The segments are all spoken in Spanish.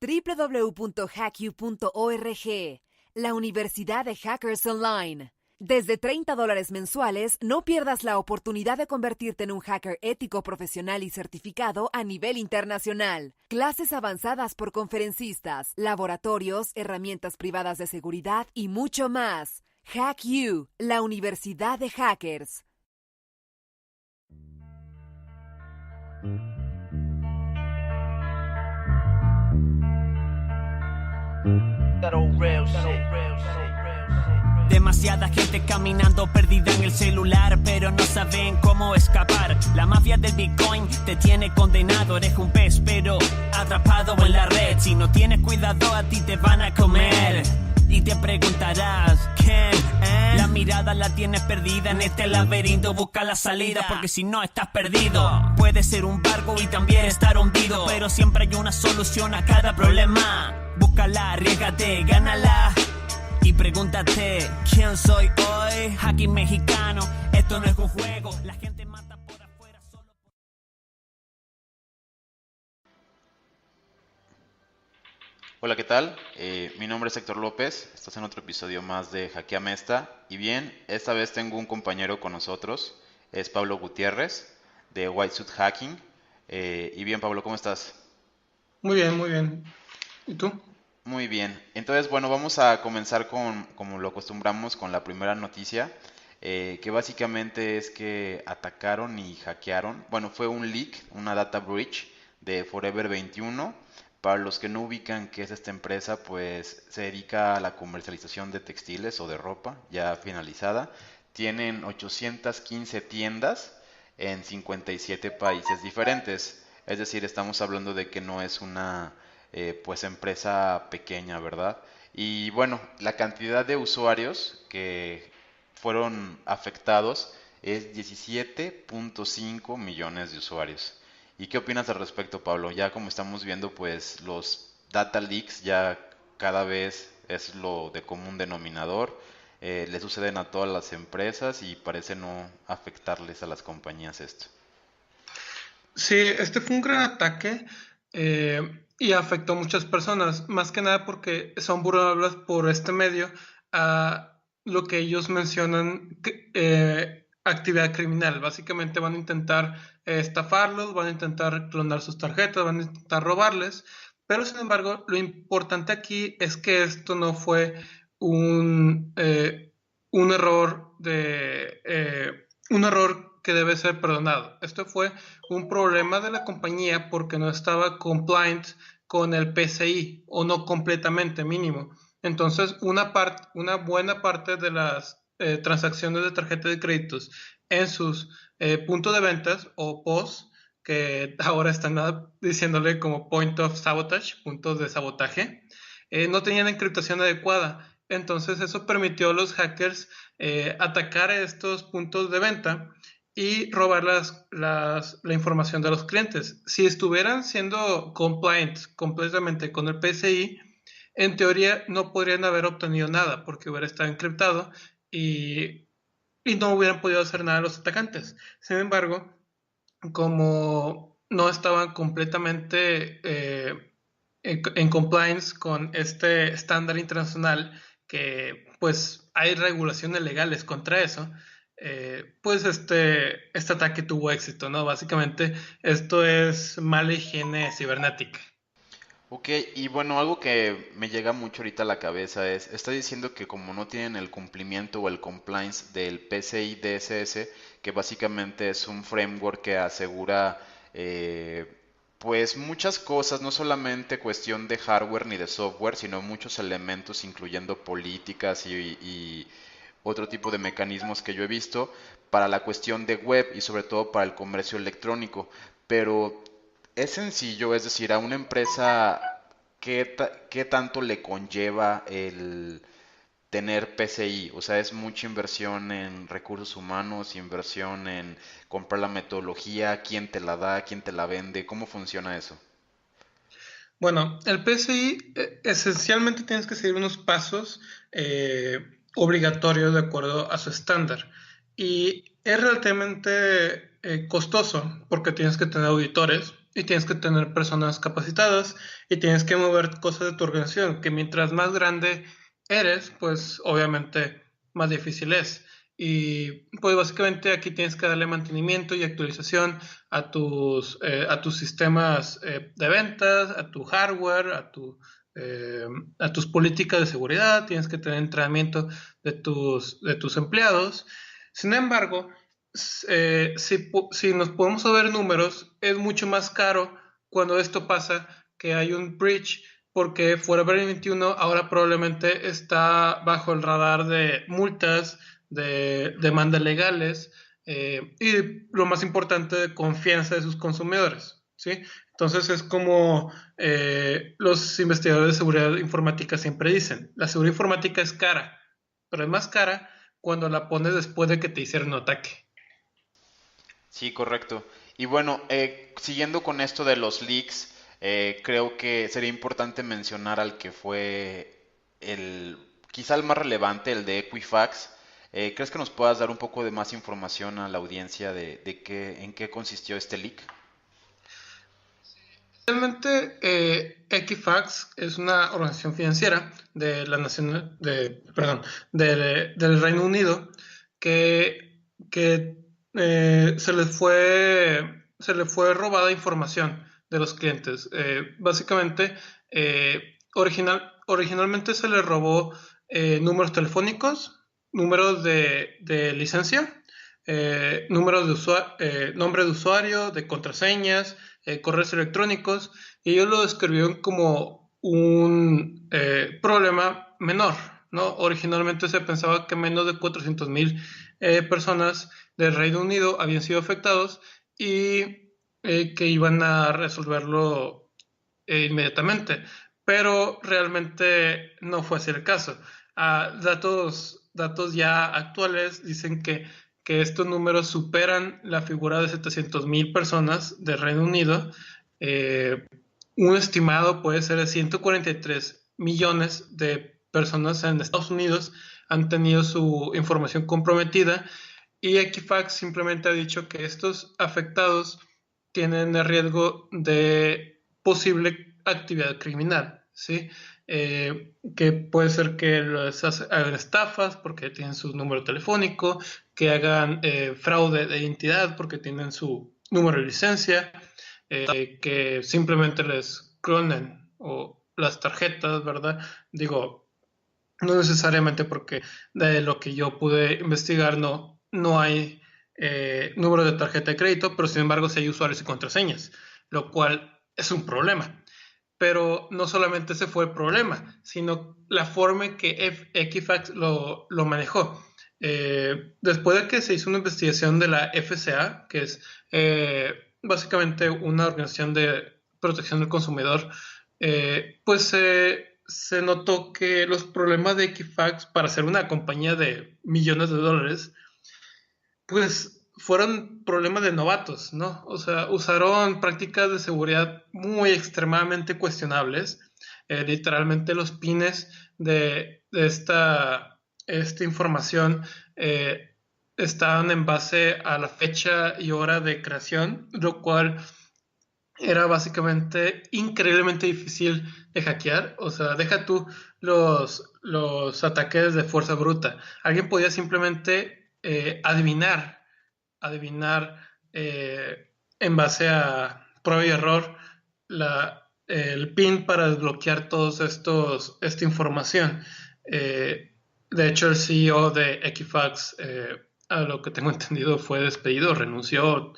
www.hacku.org, la Universidad de Hackers Online. Desde $30 mensuales, no pierdas la oportunidad de convertirte en un hacker ético, profesional y certificado a nivel internacional. Clases avanzadas por conferencistas, laboratorios, herramientas privadas de seguridad y mucho más. HackU, la Universidad de Hackers. Demasiada gente caminando perdida en el celular, pero no saben cómo escapar. La mafia del Bitcoin te tiene condenado. Eres un pez, pero atrapado en la red. Si no tienes cuidado, a ti te van a comer. Y te preguntarás, ¿qué? La mirada la tienes perdida en este laberinto. Busca la salida, porque si no estás perdido. Puede ser un barco y también estar hundido, pero siempre hay una solución a cada problema. Búscala, arriésgate, gánala. Y pregúntate, ¿quién soy hoy? Hacking mexicano, esto no es un juego. La gente mata por afuera solo por... Hola, ¿qué tal? Mi nombre es Héctor López, estás en otro episodio más de Hackeame Esta. Y bien, esta vez tengo un compañero con nosotros, es Pablo Gutiérrez, de White Suit Hacking. Y bien, Pablo, ¿cómo estás? Muy bien, muy bien. ¿Y tú? Muy bien, entonces bueno, vamos a comenzar con, como lo acostumbramos, con la primera noticia, que básicamente es que atacaron y hackearon, bueno, fue un leak, una data breach de Forever 21. Para los que no ubican qué es esta empresa, pues se dedica a la comercialización de textiles o de ropa ya finalizada. Tienen 815 tiendas en 57 países diferentes, es decir, estamos hablando de que no es una pues empresa pequeña, ¿verdad? Y bueno, la cantidad de usuarios que fueron afectados es 17.5 millones de usuarios. ¿Y qué opinas al respecto, Pablo? Ya como estamos viendo, pues los data leaks ya cada vez es lo de común denominador. Le suceden a todas las empresas y parece no afectarles a las compañías esto. Sí, este fue un gran ataque y afectó a muchas personas, más que nada porque son vulnerables por este medio a lo que ellos mencionan actividad criminal. Básicamente van a intentar estafarlos, van a intentar clonar sus tarjetas, van a intentar robarles, pero sin embargo lo importante aquí es que esto no fue un error un error que debe ser perdonado. Esto fue un problema de la compañía porque no estaba compliant con el PCI o no completamente mínimo. Entonces, una buena parte de las transacciones de tarjeta de créditos en sus puntos de ventas o POS, que ahora están diciéndole como point of sabotage, puntos de sabotaje, no tenían encriptación adecuada. Entonces eso permitió a los hackers atacar estos puntos de venta y robar la información de los clientes. Si estuvieran siendo compliant completamente con el PCI, en teoría no podrían haber obtenido nada porque hubiera estado encriptado y no hubieran podido hacer nada los atacantes. Sin embargo, como no estaban completamente en compliance con este estándar internacional, que pues hay regulaciones legales contra eso, pues este ataque tuvo éxito, ¿no? Básicamente esto es mala higiene cibernética. Ok, y bueno, algo que me llega mucho ahorita a la cabeza es, está diciendo que como no tienen el cumplimiento o el compliance del PCI DSS, que básicamente es un framework que asegura pues muchas cosas, no solamente cuestión de hardware ni de software, sino muchos elementos incluyendo políticas y otro tipo de mecanismos que yo he visto para la cuestión de web y sobre todo para el comercio electrónico. Pero es sencillo, es decir, a una empresa, ¿qué tanto le conlleva el tener PCI? O sea, es mucha inversión en recursos humanos, inversión en comprar la metodología, quién te la da, quién te la vende, ¿cómo funciona eso? Bueno, el PCI esencialmente tienes que seguir unos pasos obligatorios de acuerdo a su estándar. Y es relativamente costoso porque tienes que tener auditores y tienes que tener personas capacitadas y tienes que mover cosas de tu organización, que mientras más grande eres, pues obviamente más difícil es. Y pues básicamente aquí tienes que darle mantenimiento y actualización a tus sistemas de ventas, a tu hardware, a tus políticas de seguridad, tienes que tener entrenamiento de tus empleados. Sin embargo, si nos podemos ver números, es mucho más caro cuando esto pasa, que hay un breach, porque Forever 21 ahora probablemente está bajo el radar de multas, de demandas legales y lo más importante, de confianza de sus consumidores, ¿sí? Entonces es como los investigadores de seguridad informática siempre dicen, la seguridad informática es cara, pero es más cara cuando la pones después de que te hicieron un ataque. Sí, correcto. Y bueno, siguiendo con esto de los leaks, creo que sería importante mencionar al que fue quizá el más relevante, el de Equifax. ¿Crees que nos puedas dar un poco de más información a la audiencia en qué consistió este leak? Realmente, Equifax es una organización financiera de la nación, perdón, del Reino Unido que se le fue robada información de los clientes. Básicamente, originalmente se le robó números telefónicos, números de licencia, nombre de usuario, de contraseñas, correos electrónicos, y ellos lo describieron como un problema menor, ¿no? Originalmente se pensaba que menos de 400,000 personas del Reino Unido habían sido afectados y que iban a resolverlo inmediatamente, pero realmente no fue así el caso. Datos ya actuales dicen que estos números superan la figura de 700,000 personas del Reino Unido. Un estimado puede ser de 143 millones de personas en Estados Unidos han tenido su información comprometida, y Equifax simplemente ha dicho que estos afectados tienen el riesgo de posible actividad criminal, ¿sí? Que puede ser que hagan estafas porque tienen su número telefónico, que hagan fraude de identidad porque tienen su número de licencia, que simplemente les clonen o las tarjetas, ¿verdad? Digo, no necesariamente, porque de lo que yo pude investigar no hay número de tarjeta de crédito, pero sin embargo sí hay usuarios y contraseñas, lo cual es un problema. Pero no solamente ese fue el problema, sino la forma en que Equifax lo manejó. Después de que se hizo una investigación de la FCA, que es básicamente una organización de protección del consumidor, pues se notó que los problemas de Equifax, para ser una compañía de millones de dólares, pues fueron problemas de novatos, ¿no? O sea, usaron prácticas de seguridad muy extremadamente cuestionables. Literalmente los pines de esta información estaban en base a la fecha y hora de creación, lo cual era básicamente increíblemente difícil de hackear. O sea, deja tú los ataques de fuerza bruta. Alguien podía simplemente adivinar en base a prueba y error el PIN para desbloquear esta información. De hecho, el CEO de Equifax, a lo que tengo entendido, fue despedido, renunció,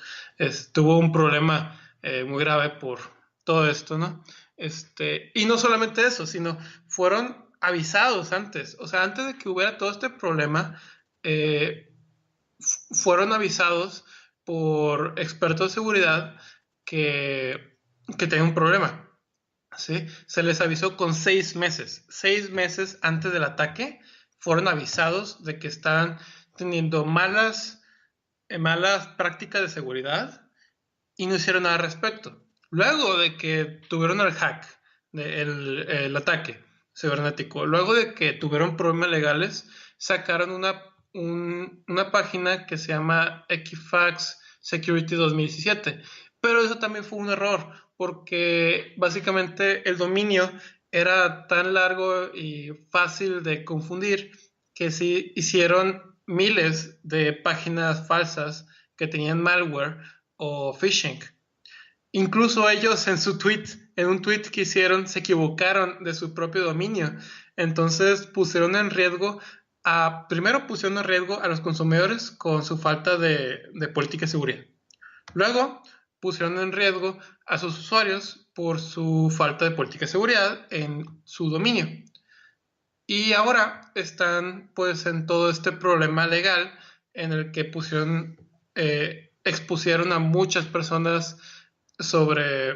tuvo un problema muy grave por todo esto, ¿no? Y no solamente eso, sino fueron avisados antes. O sea, antes de que hubiera todo este problema, fueron avisados por expertos de seguridad que tenían un problema, ¿sí? Se les avisó con 6 meses. 6 meses antes del ataque fueron avisados de que estaban teniendo malas prácticas de seguridad y no hicieron nada al respecto. Luego de que tuvieron el hack, el ataque cibernético, luego de que tuvieron problemas legales, sacaron una página que se llama Equifax Security 2017, Pero eso también fue un error, porque básicamente el dominio era tan largo y fácil de confundir que sí hicieron miles de páginas falsas que tenían malware o phishing. Incluso ellos en un tweet que hicieron, se equivocaron de su propio dominio. Entonces primero pusieron en riesgo a los consumidores con su falta de política de seguridad. Luego pusieron en riesgo a sus usuarios por su falta de política de seguridad en su dominio. Y ahora están pues en todo este problema legal en el que expusieron a muchas personas sobre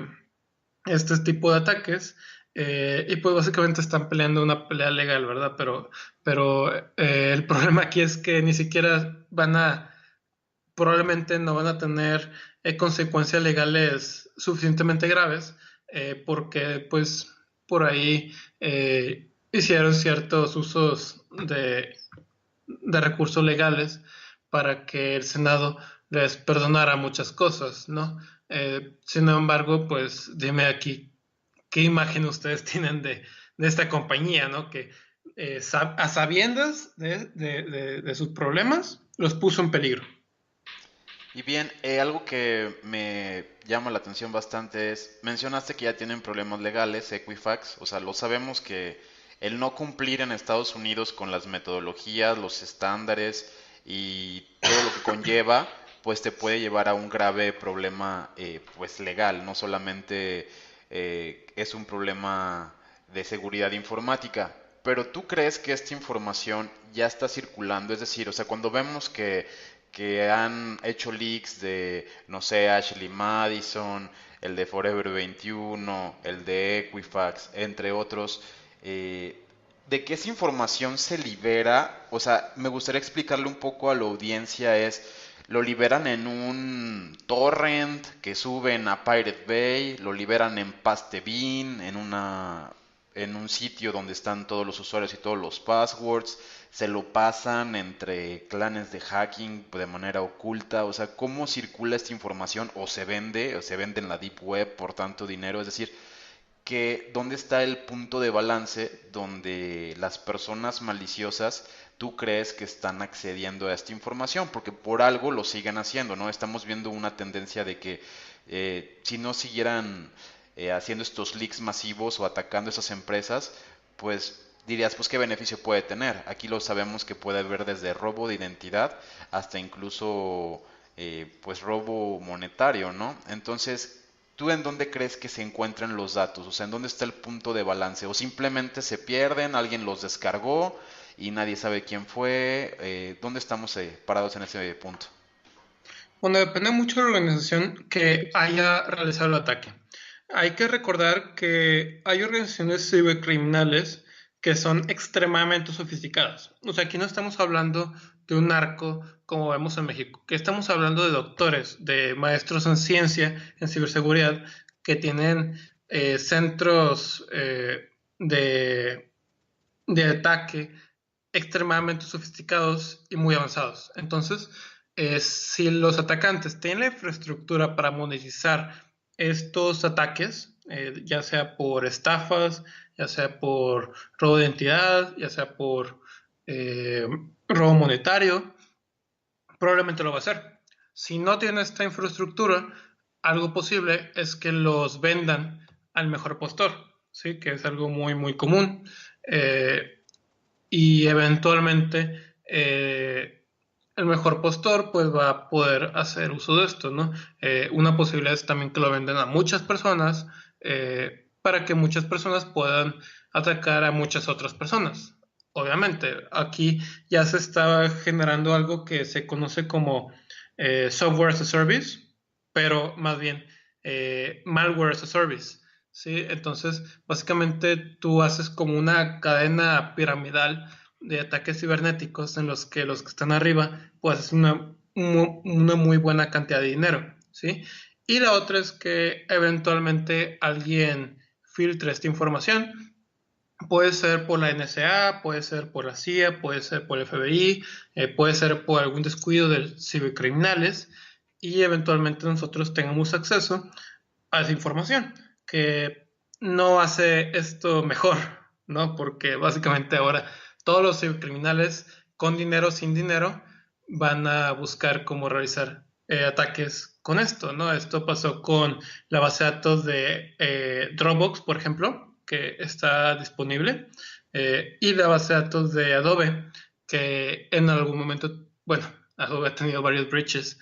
este tipo de ataques, y pues básicamente están peleando una pelea legal, ¿verdad? Pero el problema aquí es que ni siquiera probablemente no van a tener consecuencias legales suficientemente graves, porque pues por ahí hicieron ciertos usos de recursos legales para que el Senado les perdonara muchas cosas, ¿no? Sin embargo, pues dime aquí, ¿qué imagen ustedes tienen de esta compañía, ¿no? Que a sabiendas de sus problemas, los puso en peligro. Y bien, algo que me llama la atención bastante es, mencionaste que ya tienen problemas legales, Equifax, o sea, lo sabemos que el no cumplir en Estados Unidos con las metodologías, los estándares y todo lo que conlleva, pues te puede llevar a un grave problema pues legal, no solamente es un problema de seguridad informática. Pero ¿tú crees que esta información ya está circulando? Es decir, o sea, cuando vemos que han hecho leaks de, no sé, Ashley Madison, el de Forever 21, el de Equifax, entre otros, de que esa información se libera, o sea, me gustaría explicarle un poco a la audiencia, lo liberan en un torrent que suben a Pirate Bay, lo liberan en Pastebin, en un sitio donde están todos los usuarios y todos los passwords, se lo pasan entre clanes de hacking de manera oculta, o sea, ¿cómo circula esta información o se vende en la deep web por tanto dinero? Es decir, que dónde está el punto de balance donde las personas maliciosas tú crees que están accediendo a esta información, porque por algo lo siguen haciendo, ¿no? Estamos viendo una tendencia de que si no siguieran haciendo estos leaks masivos o atacando esas empresas, pues dirías, pues qué beneficio puede tener. Aquí lo sabemos que puede haber desde robo de identidad hasta incluso pues robo monetario, ¿no? Entonces, ¿tú en dónde crees que se encuentran los datos? O sea, ¿en dónde está el punto de balance? ¿O simplemente se pierden, alguien los descargó y nadie sabe quién fue? ¿Dónde estamos parados en ese punto? Bueno, depende mucho de la organización que haya realizado el ataque. Hay que recordar que hay organizaciones cibercriminales que son extremadamente sofisticadas. O sea, aquí no estamos hablando de un narco como vemos en México, que estamos hablando de doctores, de maestros en ciencia, en ciberseguridad, que tienen centros de ataque extremadamente sofisticados y muy avanzados. Entonces, si los atacantes tienen la infraestructura para monetizar estos ataques, ya sea por estafas, ya sea por robo de identidad, ya sea por robo monetario, probablemente lo va a hacer. Si no tiene esta infraestructura, algo posible es que los vendan al mejor postor, ¿sí? Que es algo muy, muy común. Y eventualmente el mejor postor pues va a poder hacer uso de esto, ¿no? Una posibilidad es también que lo vendan a muchas personas para que muchas personas puedan atacar a muchas otras personas. Obviamente, aquí ya se está generando algo que se conoce como software as a service, pero más bien malware as a service. ¿Sí? Entonces, básicamente tú haces como una cadena piramidal de ataques cibernéticos en los que están arriba, pues haces una muy buena cantidad de dinero, ¿sí? Y la otra es que eventualmente alguien filtre esta información. Puede ser por la NSA, puede ser por la CIA, puede ser por el FBI, puede ser por algún descuido de cibercriminales y eventualmente nosotros tengamos acceso a esa información, que no hace esto mejor, ¿no? Porque básicamente ahora todos los cibercriminales, con dinero o sin dinero, van a buscar cómo realizar ataques con esto, ¿no? Esto pasó con la base de datos de Dropbox, por ejemplo, que está disponible, y la base de datos de Adobe, que en algún momento, bueno, Adobe ha tenido varios breaches,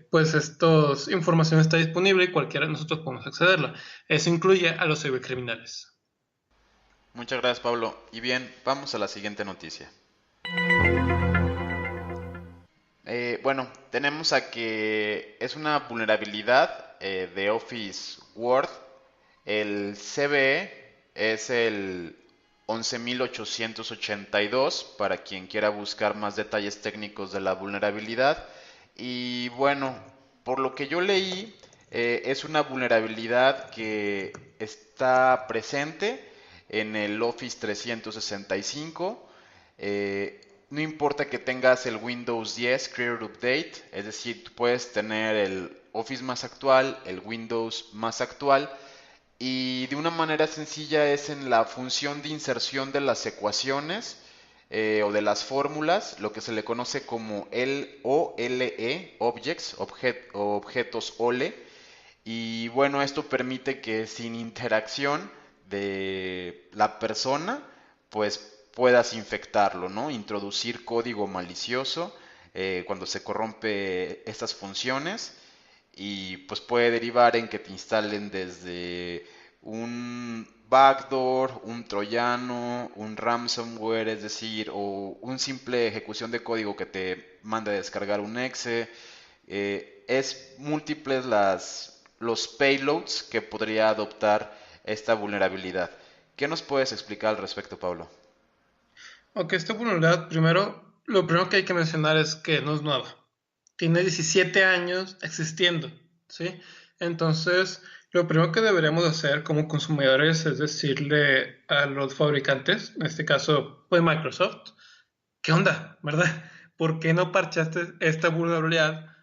pues esta información está disponible y cualquiera de nosotros podemos accederla. Eso incluye a los cibercriminales. Muchas gracias, Pablo. Y bien, vamos a la siguiente noticia. Bueno, tenemos a que es una vulnerabilidad de Office Word. El CVE es el 11.882 para quien quiera buscar más detalles técnicos de la vulnerabilidad. Y bueno, por lo que yo leí, es una vulnerabilidad que está presente en el Office 365. No importa que tengas el Windows 10 Career Update, es decir, tú puedes tener el Office más actual, el Windows más actual, y de una manera sencilla es en la función de inserción de las ecuaciones o de las fórmulas, lo que se le conoce como OLE, Objects, objetos OLE. Y bueno, esto permite que sin interacción de la persona, pues puedas infectarlo, ¿no? Introducir código malicioso cuando se corrompe estas funciones y pues puede derivar en que te instalen desde un backdoor, un troyano, un ransomware, es decir, o un simple ejecución de código que te manda a descargar un exe. Es múltiples los payloads que podría adoptar esta vulnerabilidad. ¿Qué nos puedes explicar al respecto, Pablo? Ok, esta vulnerabilidad, lo primero que hay que mencionar es que no es nueva. Tiene 17 años existiendo, ¿sí? Entonces, lo primero que deberíamos hacer como consumidores es decirle a los fabricantes, en este caso, pues Microsoft, ¿qué onda, verdad? ¿Por qué no parchaste esta vulnerabilidad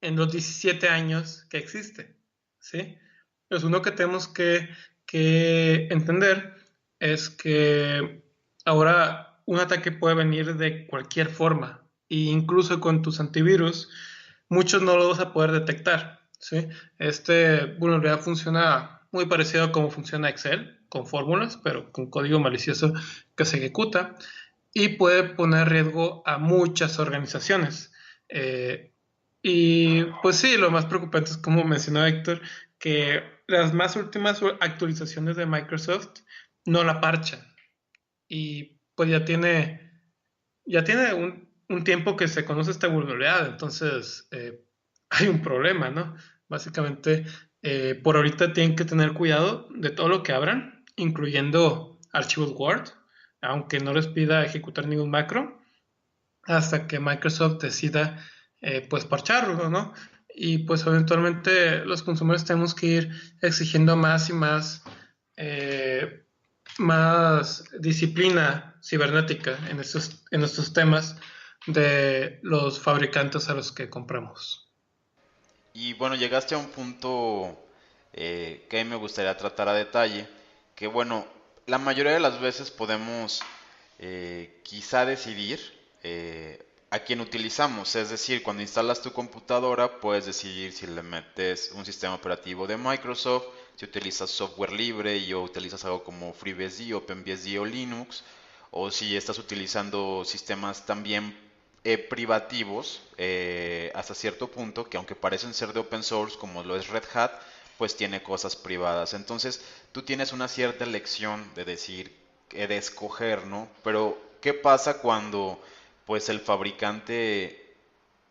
en los 17 años que existe? ¿Sí? Pues uno que tenemos que entender es que ahora un ataque puede venir de cualquier forma, e incluso con tus antivirus, muchos no lo vas a poder detectar. ¿Sí? Vulnerabilidad funciona muy parecido a cómo funciona Excel, con fórmulas, pero con código malicioso que se ejecuta y puede poner en riesgo a muchas organizaciones. Y pues sí, lo más preocupante es, como mencionó Héctor, que las más últimas actualizaciones de Microsoft no la parchan. Y pues ya tiene un tiempo que se conoce esta vulnerabilidad, entonces hay un problema, ¿no? Básicamente, por ahorita tienen que tener cuidado de todo lo que abran, incluyendo archivos Word, aunque no les pida ejecutar ningún macro, hasta que Microsoft decida pues parcharlo, ¿no? Y pues eventualmente los consumidores tenemos que ir exigiendo más y más disciplina cibernética en estos temas de los fabricantes a los que compramos. Y bueno, llegaste a un punto que a mí me gustaría tratar a detalle, que bueno, la mayoría de las veces podemos quizá decidir a quién utilizamos, es decir, cuando instalas tu computadora puedes decidir si le metes un sistema operativo de Microsoft, si utilizas software libre y o utilizas algo como FreeBSD, OpenBSD o Linux, o si estás utilizando sistemas también privativos hasta cierto punto, que aunque parecen ser de open source como lo es Red Hat, pues tiene cosas privadas. Entonces tú tienes una cierta elección de decir, de escoger, ¿no? Pero ¿qué pasa cuando pues el fabricante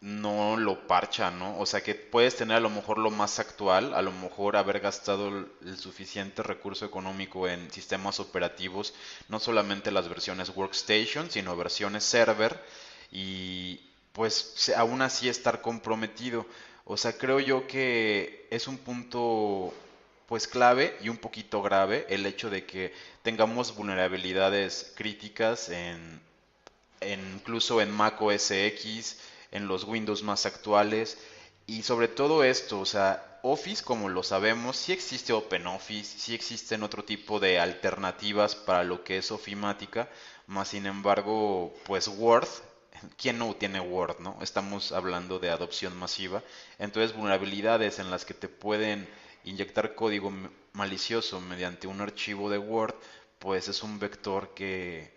no lo parcha, ¿no? O sea que puedes tener a lo mejor lo más actual, a lo mejor haber gastado el suficiente recurso económico en sistemas operativos, no solamente las versiones workstation, sino versiones server, y pues aún así estar comprometido. O sea, creo yo que es un punto pues clave y un poquito grave el hecho de que tengamos vulnerabilidades críticas incluso en Mac OS X, en los Windows más actuales. Y sobre todo esto, o sea, Office, como lo sabemos, sí existe OpenOffice, sí existen otro tipo de alternativas para lo que es ofimática, más sin embargo, pues Word, ¿quién no tiene Word, no? Estamos hablando de adopción masiva, entonces vulnerabilidades en las que te pueden inyectar código malicioso mediante un archivo de Word, pues es un vector que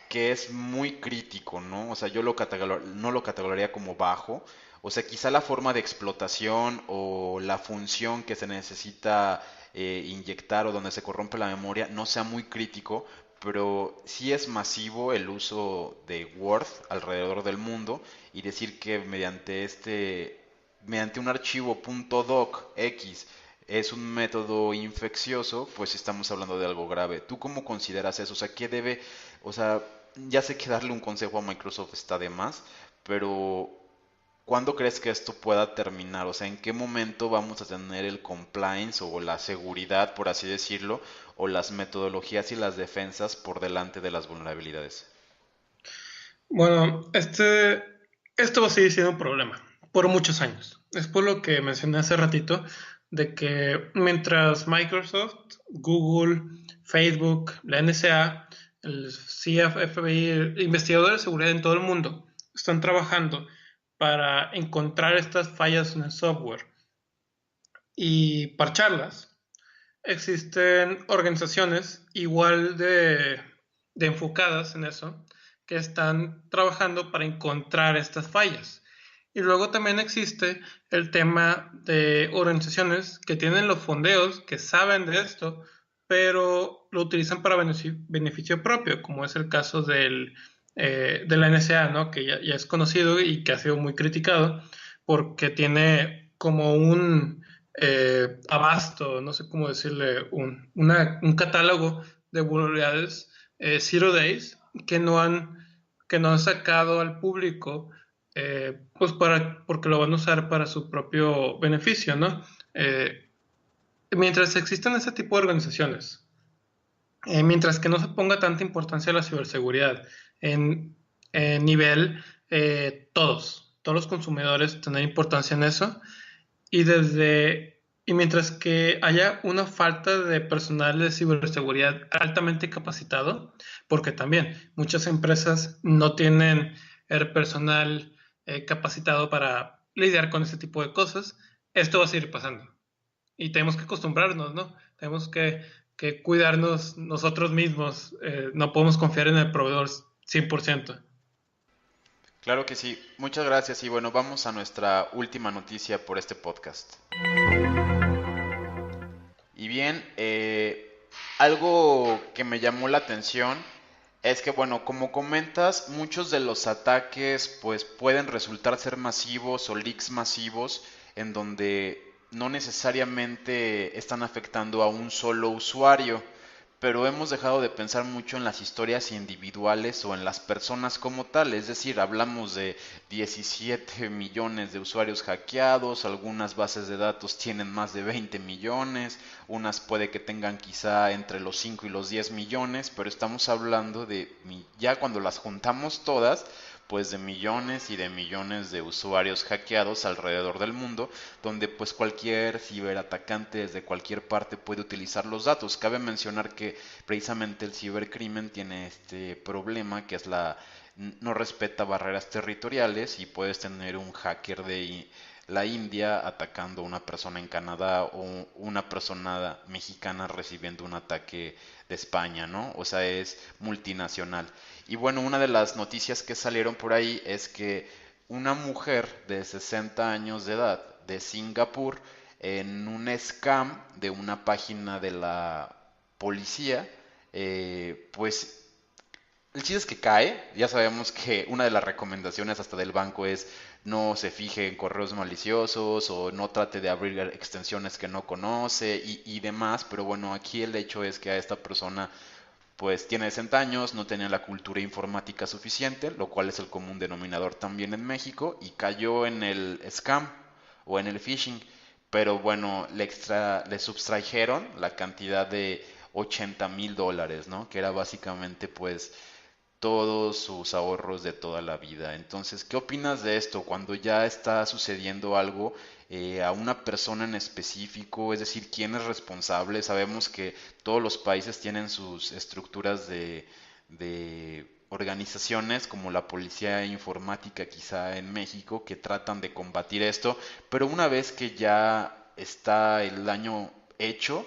es muy crítico, ¿no? O sea, yo no lo categorizaría como bajo. O sea, quizá la forma de explotación o la función que se necesita inyectar o donde se corrompe la memoria no sea muy crítico, pero sí es masivo el uso de Word alrededor del mundo y decir que mediante un archivo .docx es un método infeccioso, pues estamos hablando de algo grave. ¿Tú cómo consideras eso? O sea, ¿qué debe, o sea, ya sé que darle un consejo a Microsoft está de más, pero ¿cuándo crees que esto pueda terminar? O sea, ¿en qué momento vamos a tener el compliance o la seguridad, por así decirlo, o las metodologías y las defensas por delante de las vulnerabilidades? Bueno, esto va a seguir siendo un problema por muchos años. Es por lo que mencioné hace ratito de que mientras Microsoft, Google, Facebook, la NSA, el CFBI, investigadores de seguridad en todo el mundo están trabajando para encontrar estas fallas en el software y parcharlas, existen organizaciones igual de enfocadas en eso que están trabajando para encontrar estas fallas. Y luego también existe el tema de organizaciones que tienen los fondeos, que saben de esto, pero lo utilizan para beneficio propio, como es el caso de la NSA, ¿no? Que ya es conocido y que ha sido muy criticado porque tiene como un abasto, no sé cómo decirle, un catálogo de vulnerabilidades Zero Days que no han sacado al público, pues porque lo van a usar para su propio beneficio, ¿no? Mientras existan ese tipo de organizaciones, mientras que no se ponga tanta importancia a la ciberseguridad en nivel, todos los consumidores tener importancia en eso, y mientras que haya una falta de personal de ciberseguridad altamente capacitado, porque también muchas empresas no tienen el personal capacitado para lidiar con ese tipo de cosas, esto va a seguir pasando. Y tenemos que acostumbrarnos, ¿no? Tenemos que cuidarnos nosotros mismos. No podemos confiar en el proveedor 100%. Claro que sí. Muchas gracias y bueno, vamos a nuestra última noticia por este podcast. Y bien, algo que me llamó la atención es que, bueno, como comentas, muchos de los ataques pues pueden resultar ser masivos o leaks masivos en donde no necesariamente están afectando a un solo usuario, pero hemos dejado de pensar mucho en las historias individuales o en las personas como tal, es decir, hablamos de 17 millones de usuarios hackeados, algunas bases de datos tienen más de 20 millones, unas puede que tengan quizá entre los 5 y los 10 millones, pero estamos hablando de, ya cuando las juntamos todas, pues de millones y de millones de usuarios hackeados alrededor del mundo, donde pues cualquier ciberatacante desde cualquier parte puede utilizar los datos. Cabe mencionar que precisamente el cibercrimen tiene este problema que es no respeta barreras territoriales y puedes tener un hacker de la India atacando a una persona en Canadá o una persona mexicana recibiendo un ataque de España, ¿no? O sea, es multinacional. Y bueno, una de las noticias que salieron por ahí es que una mujer de 60 años de edad de Singapur, en un scam de una página de la policía, pues el chiste es que cae. Ya sabemos que una de las recomendaciones hasta del banco es no se fije en correos maliciosos o no trate de abrir extensiones que no conoce y demás, pero bueno, aquí el hecho es que a esta persona pues tiene 60 años, no tenía la cultura informática suficiente, lo cual es el común denominador también en México, y cayó en el scam o en el phishing, pero bueno, le sustrajeron la cantidad de $80,000, ¿no? Que era básicamente pues todos sus ahorros de toda la vida. Entonces, ¿qué opinas de esto cuando ya está sucediendo algo a una persona en específico? Es decir, ¿quién es responsable? Sabemos que todos los países tienen sus estructuras de organizaciones como la policía informática quizá en México que tratan de combatir esto, pero una vez que ya está el daño hecho,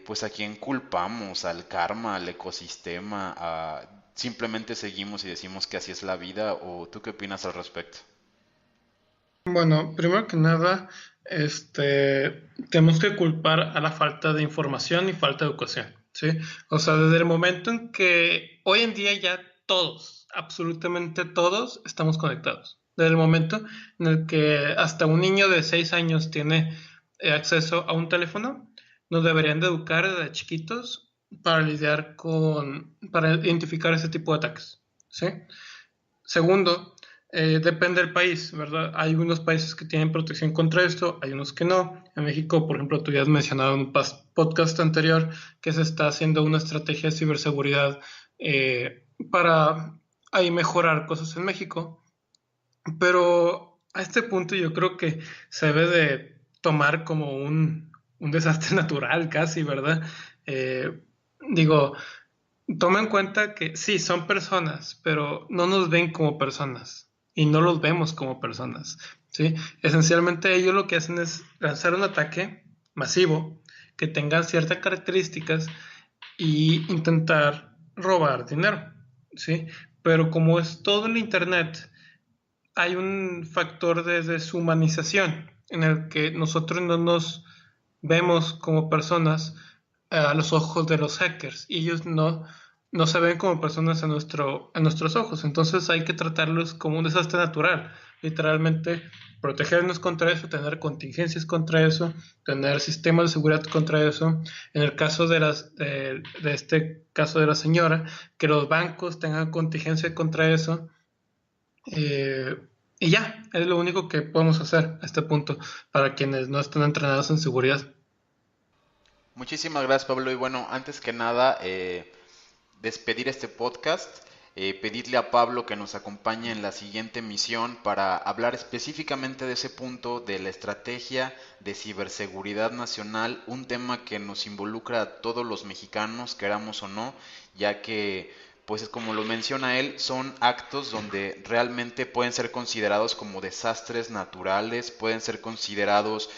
pues ¿a quién culpamos? ¿Al karma, al ecosistema? ¿Simplemente seguimos y decimos que así es la vida? ¿O tú qué opinas al respecto? Bueno, primero que nada, tenemos que culpar a la falta de información y falta de educación, ¿sí? O sea, desde el momento en que hoy en día ya todos, absolutamente todos, estamos conectados. Desde el momento en el que hasta un niño de 6 años tiene acceso a un teléfono, nos deberían de educar desde chiquitos para para identificar ese tipo de ataques, ¿sí? Segundo, depende del país, ¿verdad? Hay unos países que tienen protección contra esto, hay unos que no. En México, por ejemplo, tú ya has mencionado en un podcast anterior que se está haciendo una estrategia de ciberseguridad para ahí mejorar cosas en México. Pero a este punto yo creo que se debe de tomar como un desastre natural casi, ¿verdad? Digo, toma en cuenta que sí, son personas, pero no nos ven como personas y no los vemos como personas, ¿sí? Esencialmente ellos lo que hacen es lanzar un ataque masivo que tenga ciertas características y intentar robar dinero, ¿sí? Pero como es todo el Internet, hay un factor de deshumanización en el que nosotros no nos vemos como personas a los ojos de los hackers y ellos no se ven como personas a nuestros ojos. Entonces hay que tratarlos como un desastre natural, literalmente protegernos contra eso, tener contingencias contra eso, tener sistemas de seguridad contra eso. En el caso de este caso de la señora, que los bancos tengan contingencia contra eso. Y ya, es lo único que podemos hacer a este punto para quienes no están entrenados en seguridad. Muchísimas gracias, Pablo. Y bueno, antes que nada, despedir este podcast, pedirle a Pablo que nos acompañe en la siguiente emisión para hablar específicamente de ese punto de la estrategia de ciberseguridad nacional, un tema que nos involucra a todos los mexicanos, queramos o no, ya que, pues como lo menciona él, son actos donde realmente pueden ser considerados como desastres naturales, pueden ser considerados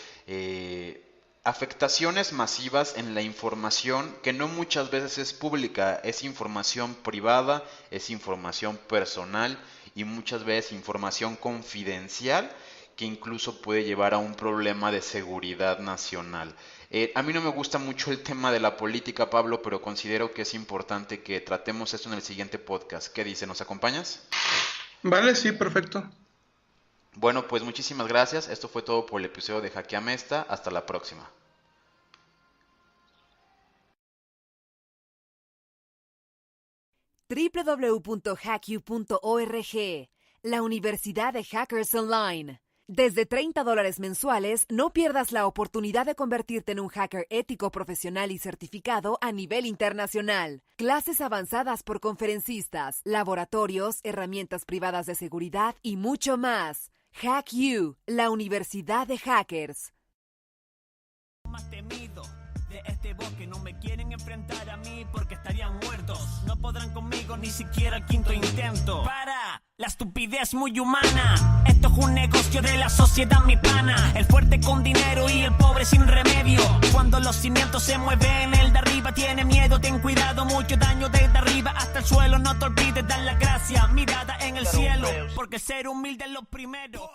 afectaciones masivas en la información que no muchas veces es pública, es información privada, es información personal y muchas veces información confidencial que incluso puede llevar a un problema de seguridad nacional. A mí no me gusta mucho el tema de la política, Pablo, pero considero que es importante que tratemos esto en el siguiente podcast. ¿Qué dice? ¿Nos acompañas? Vale, sí, perfecto. Bueno, pues muchísimas gracias. Esto fue todo por el episodio de Hackeame Esta. Hasta la próxima. www.hacku.org, la Universidad de Hackers Online. Desde $30 mensuales, no pierdas la oportunidad de convertirte en un hacker ético profesional y certificado a nivel internacional. Clases avanzadas por conferencistas, laboratorios, herramientas privadas de seguridad y mucho más. HackU, la Universidad de Hackers. Más temido de este bosque, no me quieren enfrentar a mí porque estarían muertos. No podrán conmigo ni siquiera el quinto intento. Para la estupidez muy humana, esto es un negocio de la sociedad, mi pana. El fuerte con dinero y el pobre sin remedio. Cuando los cimientos se mueven, el de arriba tiene miedo. Ten cuidado, mucho daño desde arriba hasta el suelo. No te olvides dar las gracias, mirada en el cielo, porque ser humilde es lo primero.